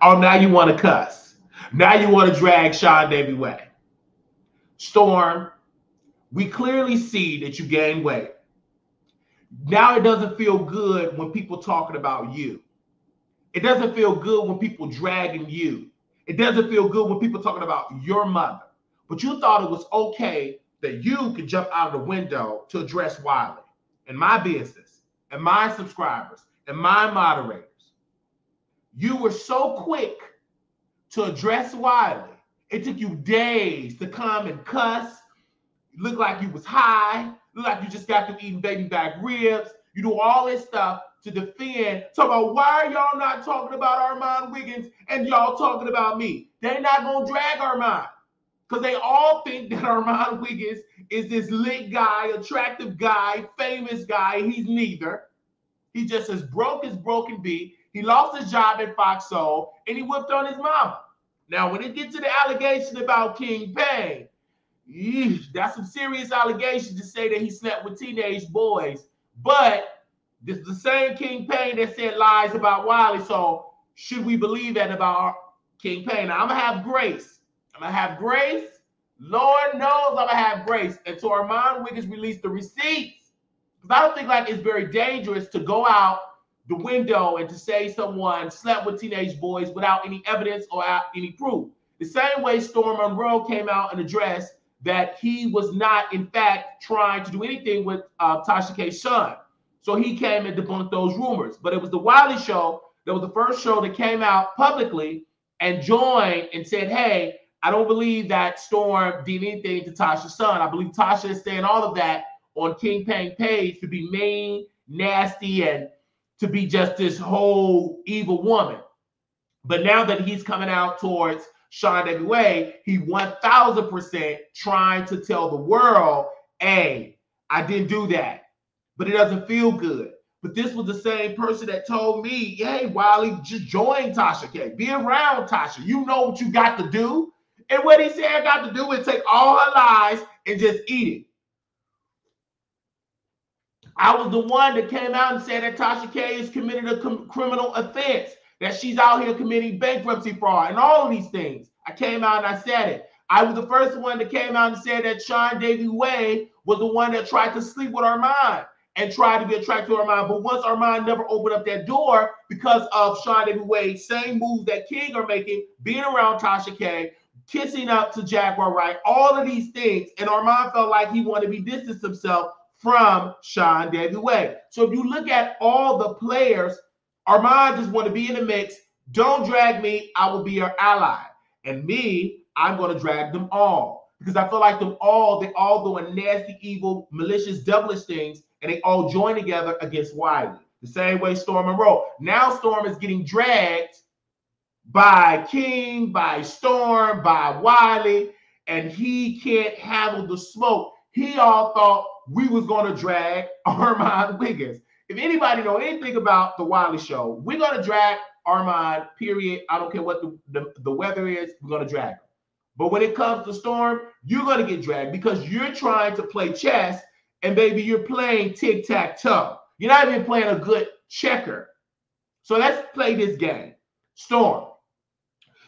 Oh, now you want to cuss. Now you want to drag Sean Davy Way. Storm, we clearly see that you gained weight. Now it doesn't feel good when people talking about you. It doesn't feel good when people dragging you. It doesn't feel good when people talking about your mother. But you thought it was okay that you could jump out of the window to address Wiley and my business and my subscribers and my moderators. You were so quick to address Wiley. It took you days to come and cuss. You look like you was high. Look like you just got through eating baby back ribs. You do all this stuff to defend. Talk about why are y'all not talking about Armon Wiggins and y'all talking about me? They not going to drag Armon because they all think that Armon Wiggins is this lit guy, attractive guy, famous guy. He's neither. He's just as broke as broke can be. He lost his job at Fox Soul and he whipped on his mama. Now, when it gets to the allegation about King Payne, that's some serious allegations to say that he slept with teenage boys. But this is the same King Payne that said lies about Wiley. So should we believe that about King Payne? Now, I'm going to have grace. I'm going to have grace. Lord knows I'm going to have grace. And so Armon Wiggins released the receipts. Because I don't think like it's very dangerous to go out the window and to say someone slept with teenage boys without any evidence or any proof. The same way Strom Monroe came out and addressed that he was not, in fact, trying to do anything with Tasha K's son. So he came and debunked those rumors. But it was the Wiley Show that was the first show that came out publicly and joined and said, hey, I don't believe that Storm did anything to Tasha's son. I believe Tasha is saying all of that on King Payne's page to be mean, nasty, and to be just this whole evil woman. But now that he's coming out towards Sean Davy Way, he 1,000% trying to tell the world, hey, I didn't do that, but it doesn't feel good. But this was the same person that told me, hey, Wiley, just join Tasha K. Be around Tasha. You know what you got to do. And what he said I got to do is take all her lies and just eat it. I was the one that came out and said that Tasha K has committed a criminal offense, that she's out here committing bankruptcy fraud and all of these things. I came out and I said it. I was the first one that came out and said that Sean Davy Way was the one that tried to sleep with Armon and tried to be attracted to Armon. But once Armon never opened up that door because of Sean Davy Way's same moves that King are making, being around Tasha K, kissing up to Jaguar Wright, all of these things, and Armon felt like he wanted to be distanced himself from Sean Davy Way. So if you look at all the players, Armon just want to be in the mix. Don't drag me. I will be your ally. And me, I'm going to drag them all. Because I feel like them all, they all doing nasty, evil, malicious, devilish things, and they all join together against Wiley. The same way Strom Monroe. Now Storm is getting dragged by King, by Storm, by Wiley, and he can't handle the smoke. He all thought we was going to drag Armon Wiggins. If anybody know anything about the Wiley Show, we're going to drag Armon, period. I don't care what the weather is, we're going to drag him. But when it comes to Storm, you're going to get dragged because you're trying to play chess, and baby, you're playing tic-tac-toe. You're not even playing a good checker. So let's play this game. Storm,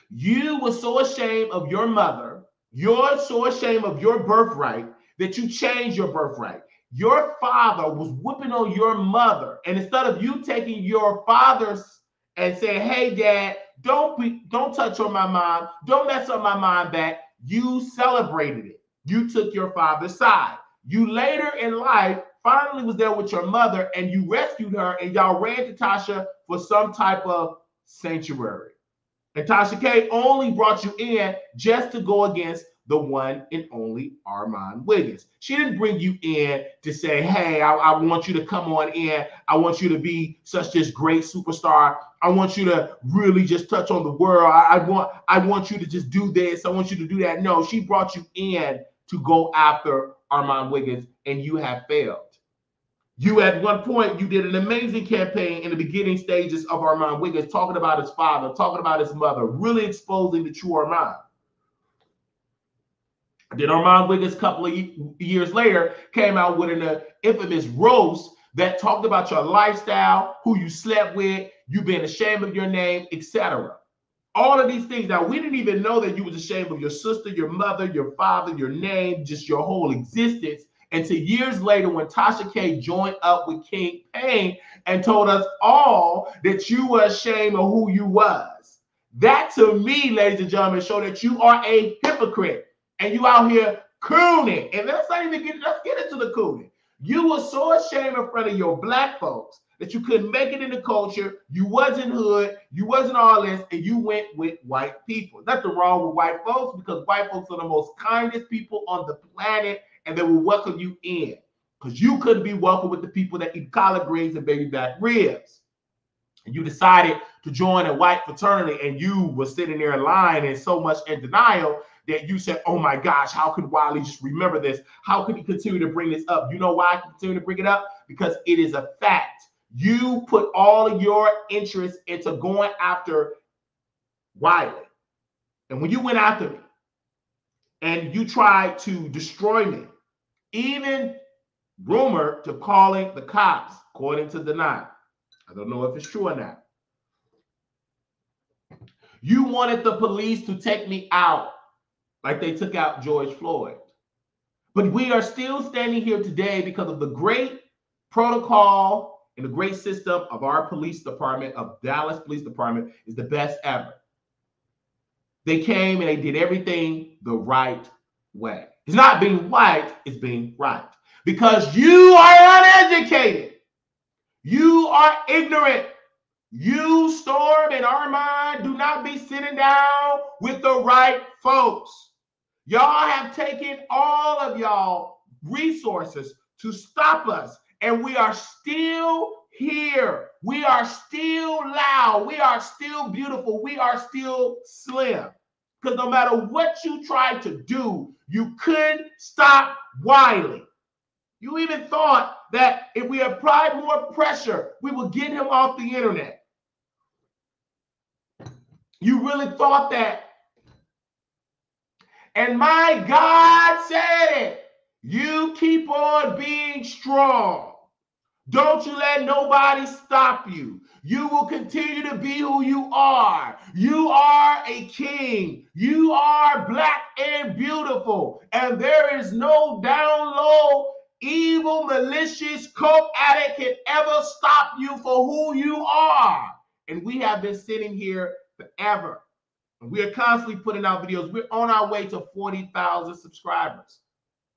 you were so ashamed of your mother, you're so ashamed of your birthright that you changed your birthright. Your father was whooping on your mother, and instead of you taking your father's and saying, hey, Dad, don't touch on my mom, don't mess up my mom back, you celebrated it. You took your father's side. You later in life finally was there with your mother, and you rescued her, and y'all ran to Tasha for some type of sanctuary. And Tasha K only brought you in just to go against the one and only Armon Wiggins. She didn't bring you in to say, hey, I want you to come on in. I want you to be such this great superstar. I want you to really just touch on the world. I want you to just do this. I want you to do that. No, she brought you in to go after Armon Wiggins, and you have failed. You, at one point, you did an amazing campaign in the beginning stages of Armon Wiggins, talking about his father, talking about his mother, really exposing the true Armon. Then Armon Wiggins, a couple of years later, came out with an infamous roast that talked about your lifestyle, who you slept with, you being ashamed of your name, etc. All of these things. Now, we didn't even know that you was ashamed of your sister, your mother, your father, your name, just your whole existence. Until years later, when Tasha K joined up with King Payne and told us all that you were ashamed of who you was. That, to me, ladies and gentlemen, show that you are a hypocrite and you out here cooning. And let's get into the cooning. You were so ashamed in front of your black folks that you couldn't make it in the culture, you wasn't hood, you wasn't all this, and you went with white people. Nothing wrong with white folks, because white folks are the most kindest people on the planet, and they will welcome you in. Because you couldn't be welcome with the people that eat collard greens and baby back ribs. And you decided to join a white fraternity, and you were sitting there lying and so much in denial that you said, oh my gosh, how could Wiley just remember this? How could he continue to bring this up? You know why I continue to bring it up? Because it is a fact. You put all of your interest into going after Wiley. And when you went after me and you tried to destroy me, even rumored to calling the cops, according to Deny. I don't know if it's true or not. You wanted the police to take me out like they took out George Floyd. But we are still standing here today because of the great protocol and the great system of our police department, of Dallas Police Department, is the best ever. They came and they did everything the right way. It's not being white, it's being right. Because you are uneducated. You are ignorant. You, Strom and Armon, do not be sitting down with the right folks. Y'all have taken all of y'all resources to stop us. And we are still here. We are still loud. We are still beautiful. We are still slim. Because no matter what you tried to do, you couldn't stop Wiley. You even thought that if we applied more pressure, we would get him off the internet. You really thought that. And my God said it. You keep on being strong. Don't you let nobody stop you. You will continue to be who you are. You are a king. You are black and beautiful. And there is no down low, evil, malicious coke addict can ever stop you for who you are. And we have been sitting here forever. And we are constantly putting out videos. We're on our way to 40,000 subscribers.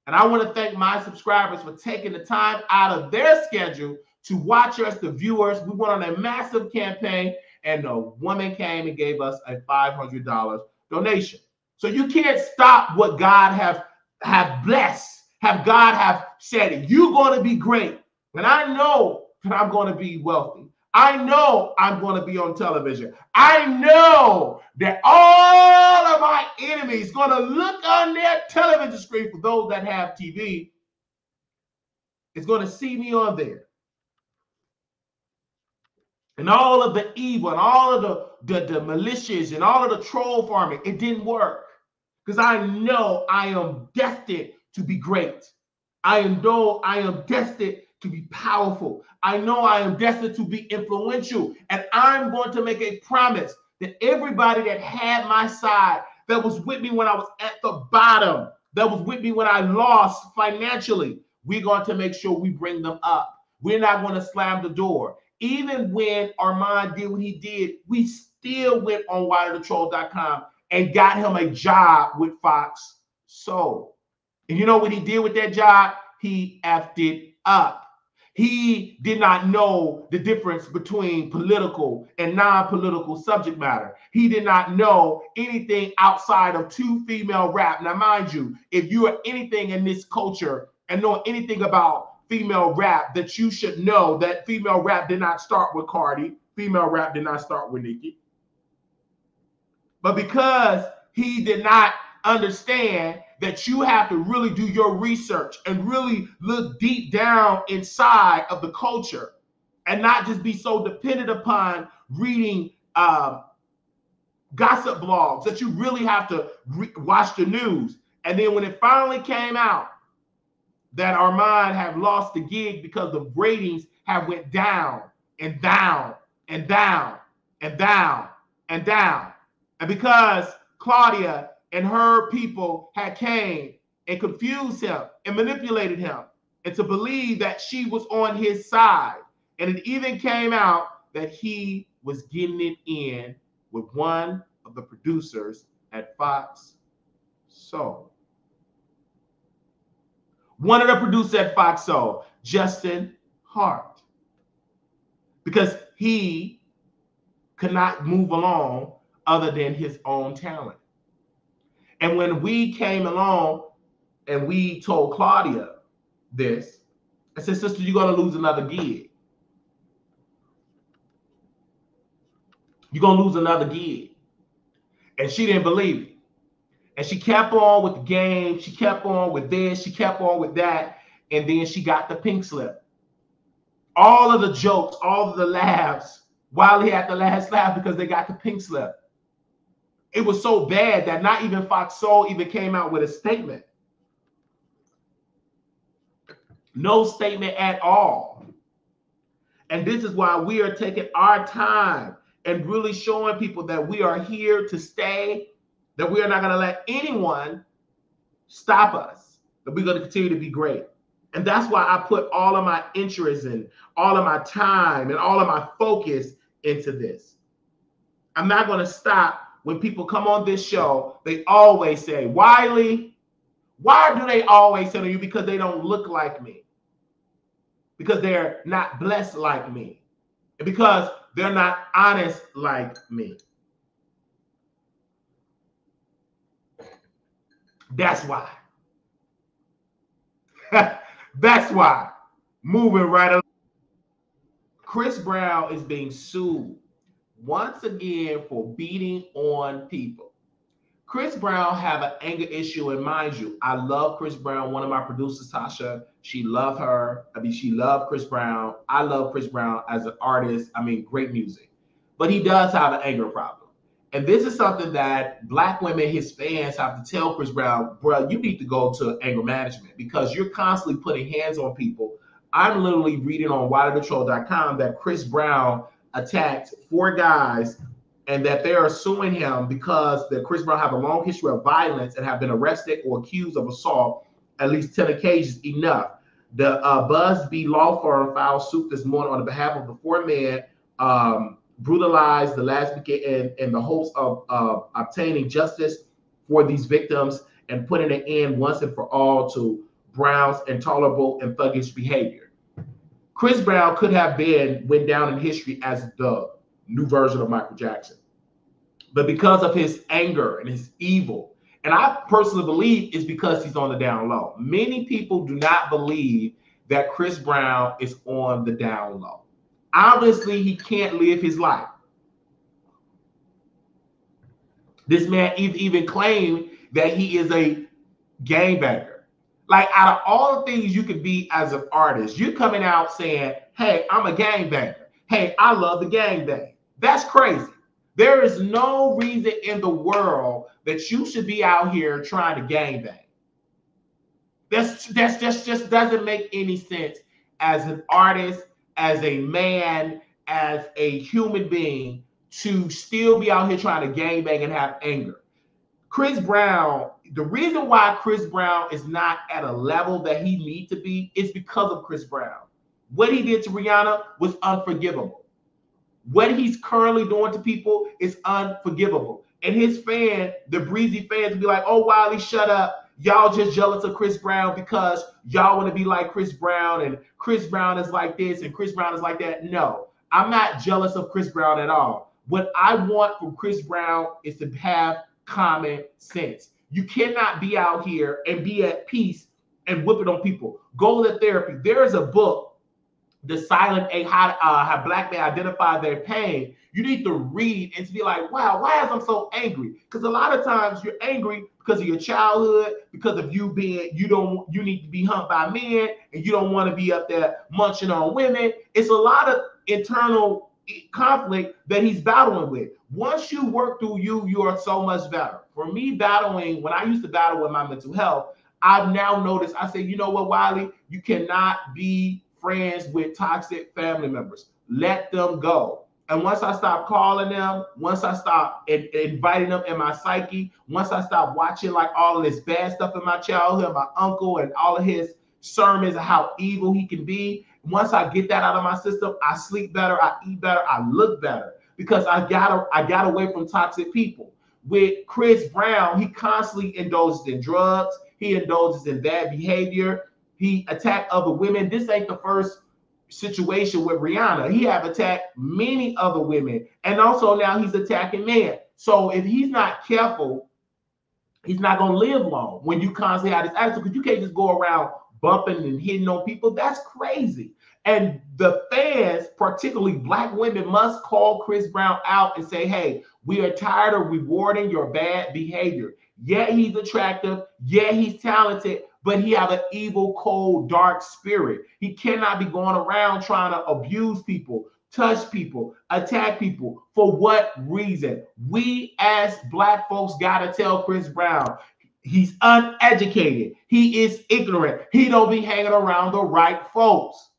And I want to thank my subscribers for taking the time out of their schedule to watch us, the viewers. We went on a massive campaign, and a woman came and gave us a $500 donation. So you can't stop what God have blessed, have God have said, you're going to be great. And I know that I'm going to be wealthy. I know I'm going to be on television. I know that all of my enemies going to look on their television screen, for those that have TV, is going to see me on there. And all of the evil and all of the malicious and all of the troll farming, it didn't work. Because I know I am destined to be great. I know I am destined to be powerful. I know I am destined to be influential. And I'm going to make a promise that everybody that had my side, that was with me when I was at the bottom, that was with me when I lost financially, we're going to make sure we bring them up. We're not going to slam the door. Even when Armon did what he did, we still went on WileyTheTroll.com and got him a job with Fox Soul. And you know what he did with that job? He effed it up. He did not know the difference between political and non-political subject matter. He did not know anything outside of two female rap. Now, mind you, if you are anything in this culture and know anything about female rap, that you should know that female rap did not start with Cardi. Female rap did not start with Nicki. But because he did not understand that you have to really do your research and really look deep down inside of the culture and not just be so dependent upon reading gossip blogs, that you really have to watch the news. And then when it finally came out that Armon had lost the gig because the ratings have went down and down and down and down and down, And because Claudia and her people had came and confused him and manipulated him and to believe that she was on his side. And it even came out that he was getting it in with one of the producers at Fox Soul. One of the producers at Fox Soul, Justin Hart. Because he could not move along other than his own talent. And when we came along and we told Claudia this, I said, sister, you're going to lose another gig. You're going to lose another gig. And she didn't believe it. And she kept on with the game. She kept on with this. She kept on with that. And then she got the pink slip. All of the jokes, all of the laughs, Wiley had the last laugh because they got the pink slip. It was so bad that not even Fox Soul even came out with a statement. No statement at all. And this is why we are taking our time and really showing people that we are here to stay, that we are not going to let anyone stop us, that we're going to continue to be great. And that's why I put all of my interest and all of my time and all of my focus into this. I'm not going to stop. When people come on this show, they always say, Wiley, why do they always say to you? Because they don't look like me. Because they're not blessed like me. And because they're not honest like me. That's why. That's why. Moving right along. Chris Brown is being sued once again for beating on people. Chris Brown have an anger issue, and mind you, I love Chris Brown. One of my producers, Tasha, she loved her. She loved Chris Brown. I love Chris Brown as an artist. Great music. But he does have an anger problem. And this is something that Black women, his fans, have to tell Chris Brown, bro, you need to go to anger management because you're constantly putting hands on people. I'm literally reading on WileyTheTroll.com that Chris Brown attacked 4 guys and that they are suing him because Chris Brown have a long history of violence and have been arrested or accused of assault at least 10 occasions enough. The Busby law firm filed suit this morning on behalf of the 4 men brutalized the last weekend in the hopes of obtaining justice for these victims and putting an end once and for all to Brown's intolerable and thuggish behavior. Chris Brown could have went down in history as the new version of Michael Jackson. But because of his anger and his evil, and I personally believe it's because he's on the down low. Many people do not believe that Chris Brown is on the down low. Obviously, he can't live his life. This man even claimed that he is a gangbanger. Like, out of all the things you could be as an artist, you're coming out saying, hey, I'm a gangbanger. Hey, I love the gangbang. That's crazy. There is no reason in the world that you should be out here trying to gangbang. That's just doesn't make any sense as an artist, as a man, as a human being to still be out here trying to gangbang and have anger. Chris Brown, the reason why Chris Brown is not at a level that he needs to be is because of Chris Brown. What he did to Rihanna was unforgivable. What he's currently doing to people is unforgivable. And his fan, the breezy fans, will be like, oh, Wiley, shut up. Y'all just jealous of Chris Brown because y'all want to be like Chris Brown and Chris Brown is like this and Chris Brown is like that. No, I'm not jealous of Chris Brown at all. What I want from Chris Brown is to have common sense. You cannot be out here and be at peace and whip it on people. Go to therapy. There is a book, The Silent A, how Black men identify their pain. You need to read and to be like, wow, why am I so angry? Because a lot of times you're angry because of your childhood, because of you need to be humped by men and you don't want to be up there munching on women. It's a lot of internal conflict that he's battling with. Once you work through you are so much better. For me, when I used to battle with my mental health, I've now noticed, I say, you know what, Wiley, you cannot be friends with toxic family members. Let them go. And once I stopped calling them, once I stopped inviting them in my psyche, once I stopped watching like all of this bad stuff in my childhood, my uncle and all of his sermons of how evil he can be, once I get that out of my system, I sleep better, I eat better, I look better, because I got away from toxic people. With Chris Brown, he constantly indulges in drugs, he indulges in bad behavior, he attacked other women. This ain't the first situation with Rihanna. He have attacked many other women, and also now he's attacking men. So if he's not careful, he's not gonna live long when you constantly have this attitude, because you can't just go around bumping and hitting on people. That's crazy. And the fans, particularly black women, must call Chris Brown out and say, hey, we are tired of rewarding your bad behavior. Yeah, he's attractive. Yeah, he's talented, but he have an evil, cold, dark spirit. He cannot be going around trying to abuse people, touch people, attack people. For what reason? We as black folks got to tell Chris Brown, he's uneducated. He is ignorant. He don't be hanging around the right folks.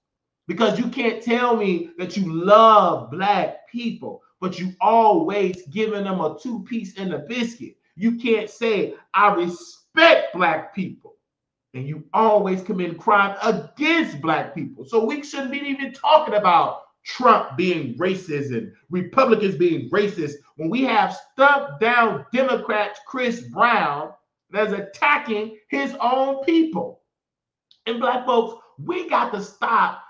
Because you can't tell me that you love black people, but you always giving them a two-piece and a biscuit. You can't say, I respect black people, and you always commit crime against black people. So we shouldn't be even talking about Trump being racist and Republicans being racist when we have stuck down Democrat Chris Brown that's attacking his own people. And black folks, we got to stop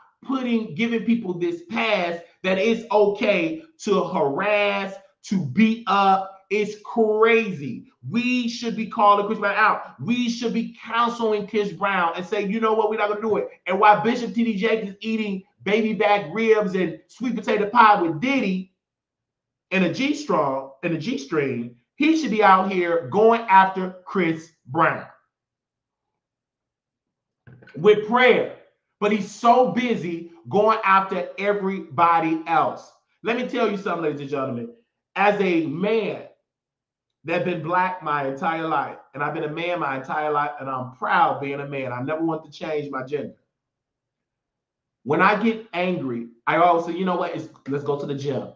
giving people this pass that it's okay to harass, to beat up. It's crazy. We should be calling Chris Brown out. We should be counseling Chris Brown and say, you know what, we're not going to do it. And while Bishop T.D. Jakes is eating baby back ribs and sweet potato pie with Diddy in a G-string, he should be out here going after Chris Brown with prayer. But he's so busy going after everybody else. Let me tell you something, ladies and gentlemen. As a man that's been black my entire life, and I've been a man my entire life, and I'm proud being a man. I never want to change my gender. When I get angry, I always say, you know what? Let's go to the gym.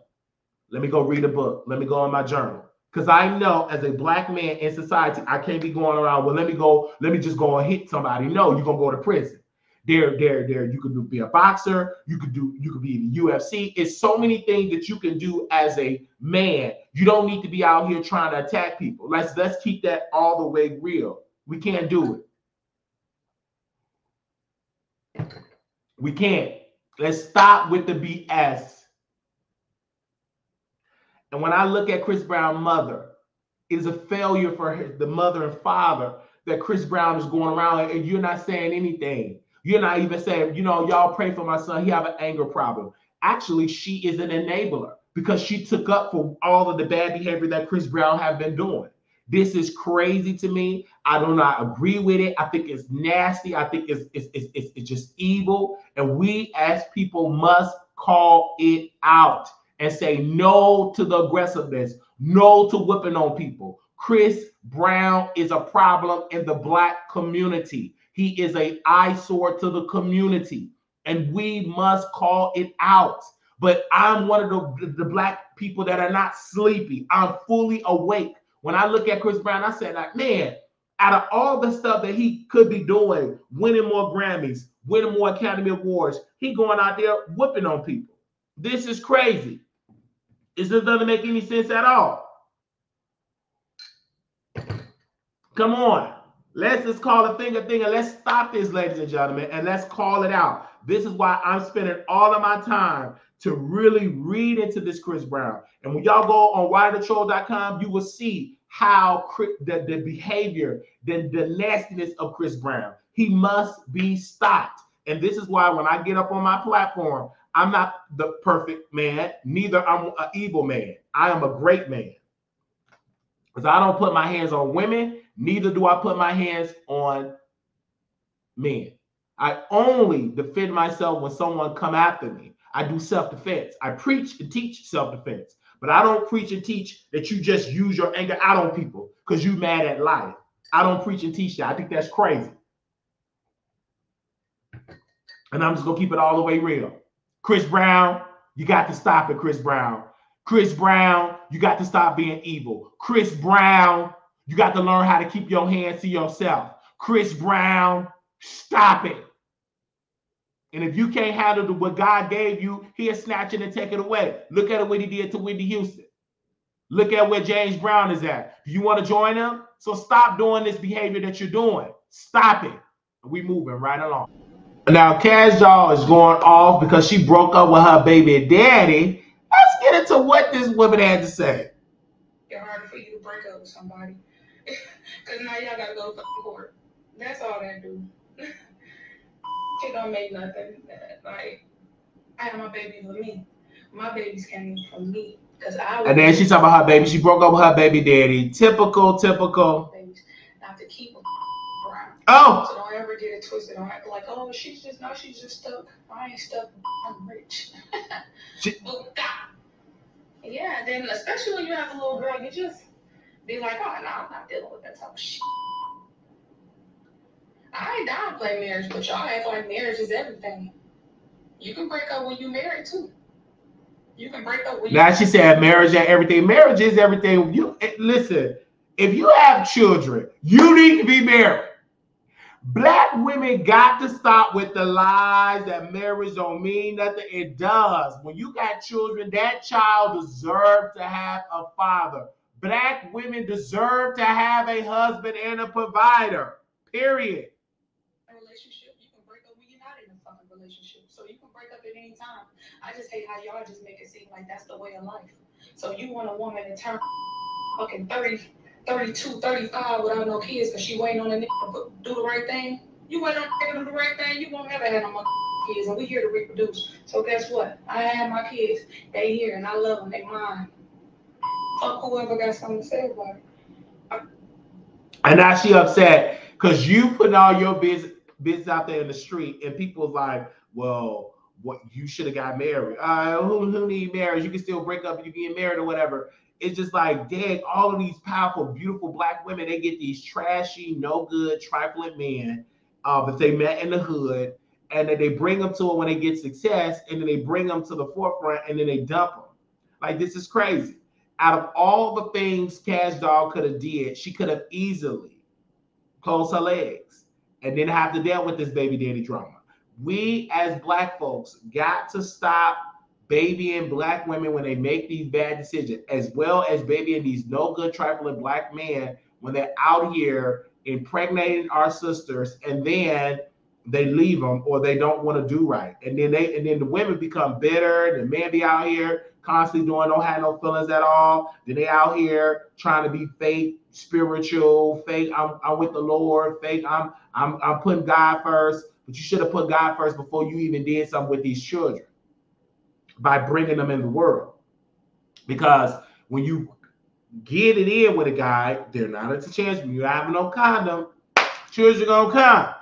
Let me go read a book. Let me go in my journal. Because I know as a black man in society, I can't be going around, well, let me just go and hit somebody. No, you're going to go to prison. You could be a boxer. You could be in the UFC. It's so many things that you can do as a man. You don't need to be out here trying to attack people. Let's keep that all the way real. We can't do it. We can't. Let's stop with the BS. And when I look at Chris Brown's mother, it is a failure for the mother and father that Chris Brown is going around and you're not saying anything. You're not even saying, y'all pray for my son. He have an anger problem. Actually, she is an enabler because she took up for all of the bad behavior that Chris Brown have been doing. This is crazy to me. I do not agree with it. I think it's nasty. I think it's just evil. And we as people must call it out and say no to the aggressiveness, no to whipping on people. Chris Brown is a problem in the black community. He is an eyesore to the community, and we must call it out. But I'm one of the black people that are not sleepy. I'm fully awake. When I look at Chris Brown, I said, like, man, out of all the stuff that he could be doing, winning more Grammys, winning more Academy Awards, he going out there whipping on people. This is crazy. This doesn't make any sense at all. Come on. Let's just call a thing, and let's stop this, ladies and gentlemen, and let's call it out. This is why I'm spending all of my time to really read into this Chris Brown. And when y'all go on WileyTheTroll.com, you will see how the behavior, the nastiness of Chris Brown. He must be stopped. And this is why when I get up on my platform, I'm not the perfect man, neither I'm an evil man. I am a great man. Because I don't put my hands on women, neither do I put my hands on men. I only defend myself when someone come after me. I do self-defense. I preach and teach self-defense. But I don't preach and teach that you just use your anger out on people because you mad at life. I don't preach and teach that. I think that's crazy. And I'm just going to keep it all the way real. Chris Brown, You got to stop it, Chris Brown. Chris Brown, you got to stop being evil. Chris Brown, you got to learn how to keep your hands to yourself. Chris Brown, stop it. And if you can't handle what God gave you, he'll snatch it and take it away. Look at what he did to Whitney Houston. Look at where James Brown is at. Do you want to join him? So stop doing this behavior that you're doing. Stop it. We moving right along. Now, Kash Doll is going off because she broke up with her baby daddy. Let's get into what this woman had to say. It's harder for you to break up with somebody. Because now y'all got to go to court. That's all that do. It don't make nothing. Like, I have my baby for me. My babies came from me. And then she talking about her baby. She broke up with her baby daddy. Typical. Not to keep them around. Oh. So don't ever get it twisted. Don't act like, oh, she's just stuck. I ain't stuck. I'm rich. Yeah, then especially when you have a little girl, you just be like, oh, no, I'm not dealing with that type of shit. I ain't down to play marriage, but y'all act like marriage is everything. You can break up when you married too. You can break up when now she said marriage is everything. Marriage is everything. You listen, if you have children, you need to be married. Black women got to stop with the lies that marriage don't mean nothing. It does. When you got children, that child deserves to have a father. Black women deserve to have a husband and a provider. Period. A relationship, you can break up when you're not in a fucking relationship. So you can break up at any time. I just hate how y'all just make it seem like that's the way of life. So you want a woman to turn fucking 30, 32, 35 without no kids because she waiting on a nigga to do the right thing. You waiting on a nigga to do the right thing, you won't ever have no kids, and we here to reproduce. So guess what? I have my kids. They here, and I love them. They mine. Fuck whoever got something to say about it. And now she upset because you putting all your business out there in the street, and people's like, well, what you should have got married. Who need marriage? You can still break up and you get married or whatever. It's just like, dang, all of these powerful, beautiful black women, they get these trashy, no good, trifling men that they met in the hood, and then they bring them to it when they get success, and then they bring them to the forefront, and then they dump them. Like, this is crazy. Out of all the things Kash Doll could have did, she could have easily closed her legs and then have to deal with this baby daddy drama. We as black folks got to stop babying black women when they make these bad decisions, as well as babying these no good trifling black men when they're out here impregnating our sisters, and then they leave them or they don't want to do right, and then the women become bitter. The men be out here constantly don't have no feelings at all. Then they out here trying to be fake spiritual, fake I'm with the Lord, fake I'm putting God first. But you should have put God first before you even did something with these children by bringing them in the world. Because when you get it in with a guy, they're not at the chance. When you have no condom, children gonna come.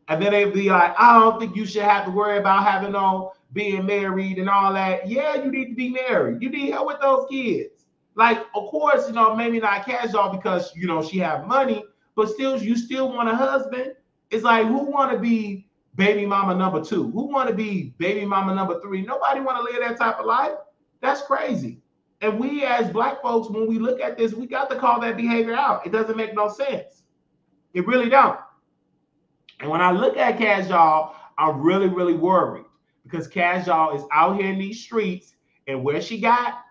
And then they be like, I don't think you should have to worry about having no being married and all that. Yeah, you need to be married. You need help with those kids. Like, of course, maybe not Kash Doll because, she have money, but still, you still want a husband. It's like, who want to be baby mama number 2? Who want to be baby mama number 3? Nobody want to live that type of life. That's crazy. And we as black folks, when we look at this, we got to call that behavior out. It doesn't make no sense. It really don't. And when I look at Kash Doll, I'm really, really worried because Kash Doll is out here in these streets, and where she got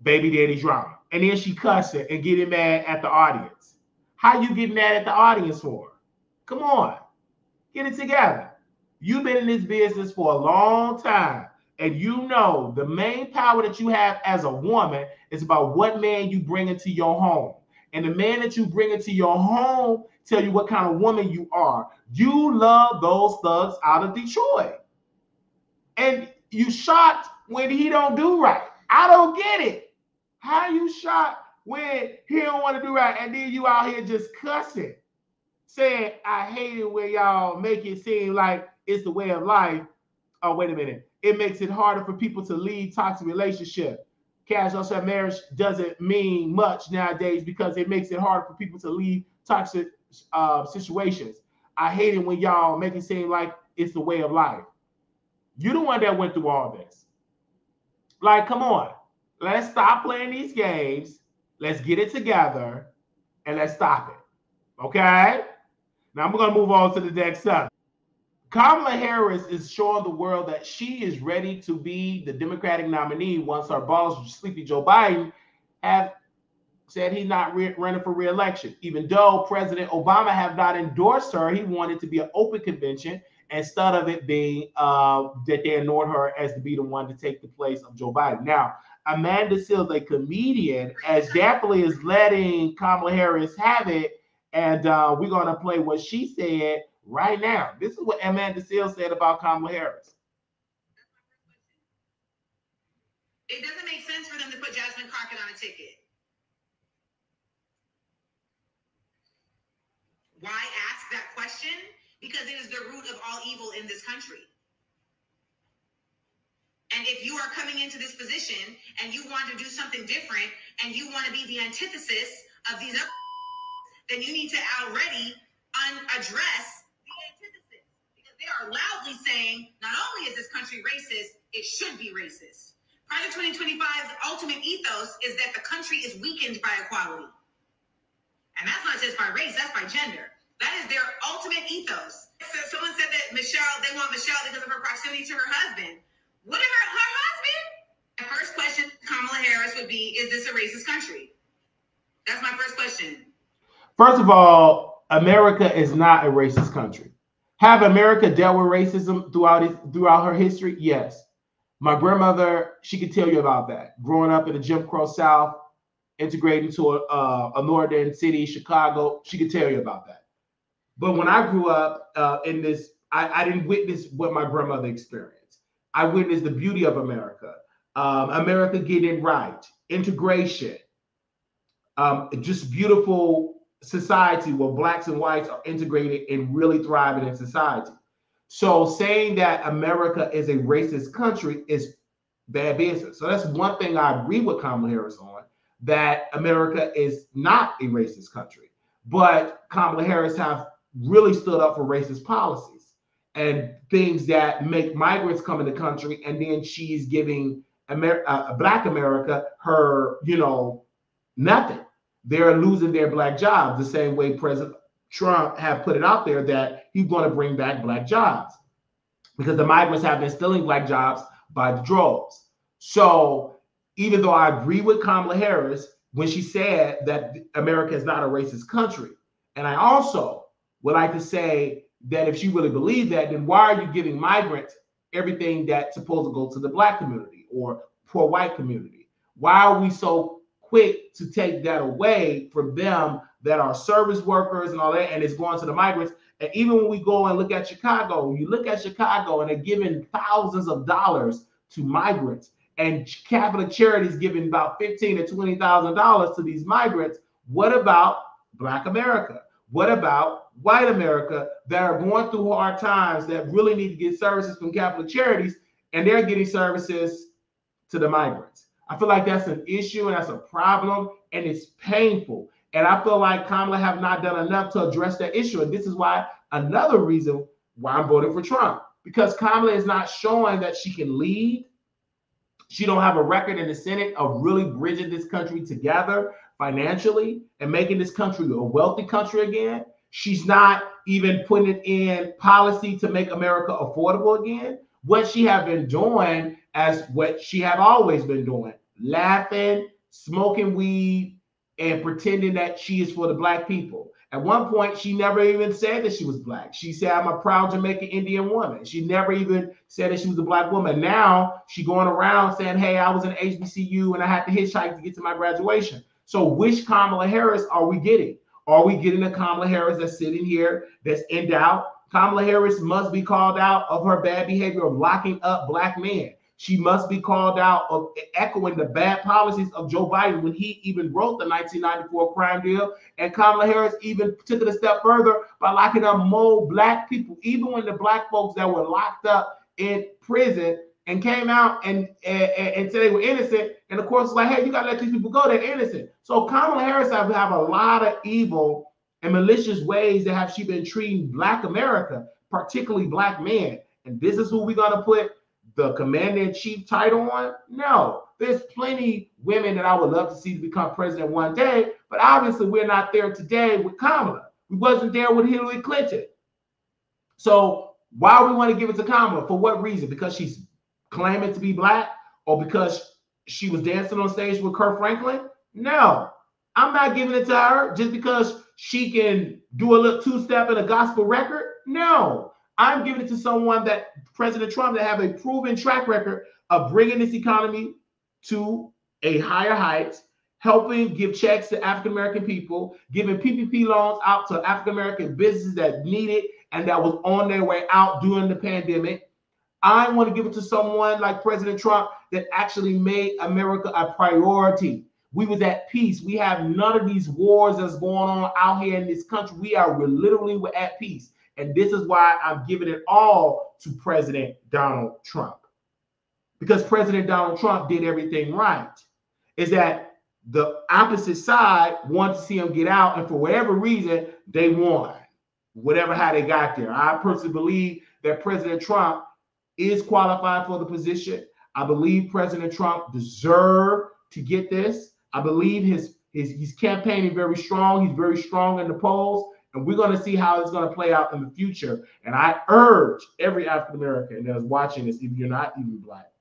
baby daddy drama. And then she cussing and getting mad at the audience. How you get mad at the audience for? Come on. Get it together. You've been in this business for a long time, and the main power that you have as a woman is about what man you bring into your home. And the man that you bring into your home tell you what kind of woman you are. You love those thugs out of Detroit. And you shocked when he don't do right. I don't get it. How you shocked when he don't want to do right, and then you out here just cussing, saying, I hate it when y'all make it seem like it's the way of life. Oh, wait a minute. It makes it harder for people to leave toxic relationships. Kash Doll said marriage doesn't mean much nowadays because it makes it harder for people to leave toxic situations. I hate it when y'all make it seem like it's the way of life. You're the one that went through all this. Like, come on. Let's stop playing these games. Let's get it together and let's stop it. Okay? Now I'm going to move on to the next subject. Kamala Harris is showing the world that she is ready to be the Democratic nominee once her boss, sleepy Joe Biden, have said he's not running for re-election. Even though President Obama have not endorsed her, he wanted to be an open convention instead of it being that they ignored her as to be the one to take the place of Joe Biden. Now, Amanda Seales, a comedian, as definitely is letting Kamala Harris have it, and we're going to play what she said right now. This is what Amanda Seales said about Kamala Harris. It doesn't make sense for them to put Jasmine Crockett on a ticket. Why ask that question? Because it is the root of all evil in this country. And if you are coming into this position and you want to do something different and you want to be the antithesis of these other, then you need to already address the antithesis. Because they are loudly saying, not only is this country racist, it should be racist. Project 2025's ultimate ethos is that the country is weakened by equality. And that's not just by race, that's by gender. That is their ultimate ethos. So someone said that they want Michelle because of her proximity to her husband. What is her husband? My first question to Kamala Harris would be, is this a racist country? That's my first question. First of all, America is not a racist country. Have America dealt with racism throughout her history? Yes. My grandmother, she could tell you about that. Growing up in the Jim Crow South, integrating to a northern city, Chicago, she could tell you about that. But when I grew up in this, I didn't witness what my grandmother experienced. I witnessed the beauty of America. America getting right, integration, just beautiful society where blacks and whites are integrated and really thriving in society. So saying that America is a racist country is bad business. So that's one thing I agree with Kamala Harris on, that America is not a racist country. But Kamala Harris have really stood up for racist policies and things that make migrants come in the country, and then she's giving Black America her, nothing. They're losing their Black jobs the same way President Trump have put it out there that he's going to bring back Black jobs because the migrants have been stealing Black jobs by the droves. So even though I agree with Kamala Harris when she said that America is not a racist country, and I also would like to say that if she really believed that, then why are you giving migrants everything that's supposed to go to the Black community or poor white community? Why are we so quick to take that away from them that are service workers and all that, and it's going to the migrants? And even when we go and look at Chicago, you look at Chicago and they're giving thousands of dollars to migrants, and Catholic Charities giving about $15,000 to $20,000 to these migrants. What about Black America? What about white America that are going through hard times that really need to get services from Catholic Charities, and they're getting services to the migrants? I feel like that's an issue and that's a problem, and it's painful. And I feel like Kamala have not done enough to address that issue. And this is why another reason why I'm voting for Trump, because Kamala is not showing that she can lead. She don't have a record in the Senate of really bridging this country together financially and making this country a wealthy country again. She's not even putting in policy to make America affordable again. What she have been doing as what she have always been doing, laughing, smoking weed, and pretending that she is for the Black people. At one point, she never even said that she was Black. She said, I'm a proud Jamaican Indian woman. She never even said that she was a Black woman. Now she going around saying, hey, I was in HBCU and I had to hitchhike to get to my graduation. So which Kamala Harris are we getting? Are we getting a Kamala Harris that's sitting here, that's in doubt? Kamala Harris must be called out of her bad behavior of locking up Black men. She must be called out of echoing the bad policies of Joe Biden when he even wrote the 1994 crime deal. And Kamala Harris even took it a step further by locking up more Black people, even when the Black folks that were locked up in prison and came out and said they were innocent. And of course, it's like, hey, you got to let these people go. They're innocent. So Kamala Harris have a lot of evil and malicious ways that have she been treating Black America, particularly Black men. And this is who we're going to put the commander-in-chief title on? No. There's plenty women that I would love to see to become president one day, but obviously we're not there today with Kamala. We wasn't there with Hillary Clinton. So why we want to give it to Kamala? For what reason? Because she's claiming to be black, or because she was dancing on stage with Kirk Franklin? No, I'm not giving it to her just because she can do a little two-step in a gospel record. No, I'm giving it to someone that President Trump that have a proven track record of bringing this economy to a higher heights, helping give checks to African-American people, giving PPP loans out to African-American businesses that need it and that was on their way out during the pandemic. I want to give it to someone like President Trump that actually made America a priority. We was at peace. We have none of these wars that's going on out here in this country. We're literally at peace. And this is why I'm giving it all to President Donald Trump. Because President Donald Trump did everything right. Is that the opposite side wanted to see him get out, and for whatever reason, they won. Whatever how they got there. I personally believe that President Trump is qualified for the position. I believe President Trump deserved to get this. I believe he's campaigning very strong. He's very strong in the polls, and we're going to see how it's going to play out in the future. And I urge every African American that's watching this, if you're not even black,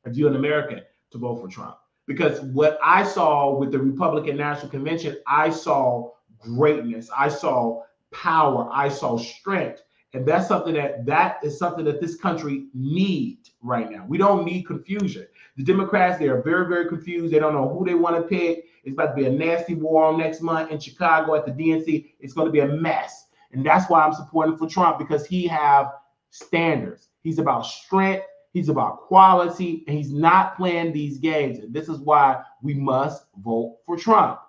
if you're an American, to vote for Trump. Because what I saw with the Republican National Convention, I saw greatness. I saw power. I saw strength. And that's something that is something that this country needs right now. We don't need confusion. The Democrats, they are very, very confused. They don't know who they want to pick. It's about to be a nasty war next month in Chicago at the DNC. It's going to be a mess. And that's why I'm supporting for Trump, because he have standards. He's about strength. He's about quality, and he's not playing these games. And this is why we must vote for Trump.